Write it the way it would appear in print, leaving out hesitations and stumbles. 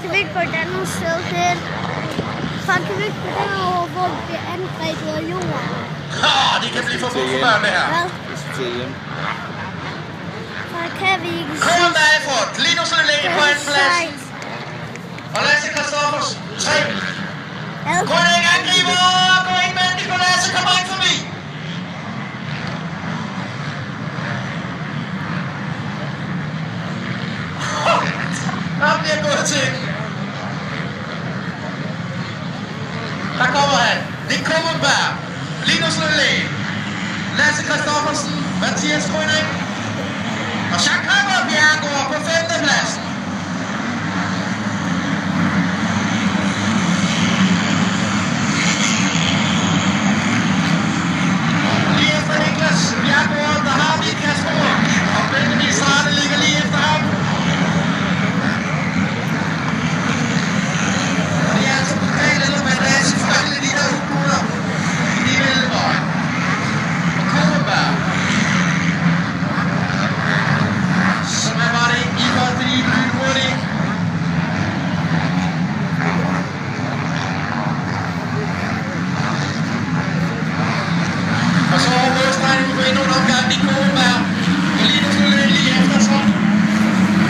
Kan vi ikke gå et andet sted hen? Så kan vi ikke gå derovre, hvor vi bliver angrebet af jorden? Det kan blive for børn, det her. Hvad? Til hjem. Så kan vi ikke Kåre Malford, Linus Lille på anden plads. Og Lasse Christoffersen, 3. Grønning angriber, gå ind med Nicolase, kommer ikke forbi. Der bliver gået til. Der kommer han. Det er Kummenberg, Linus Lille, Lasse Christoffersen, Mathias Grønning og Jacques Hammer Bjergård på 5. pladsen. Lige efter Niklas Bjergård, der har vi Kasper Munk, og Benjamin Strate ligger lige efter ham. Og det er altså pokal eller mandat, selvfølgelig de der udgutter i de mellemår. Og Kummenberg, som er bare det i godt, fordi de er hurtigt. Og så over målstregen på endnu en omgang i Kummenberg.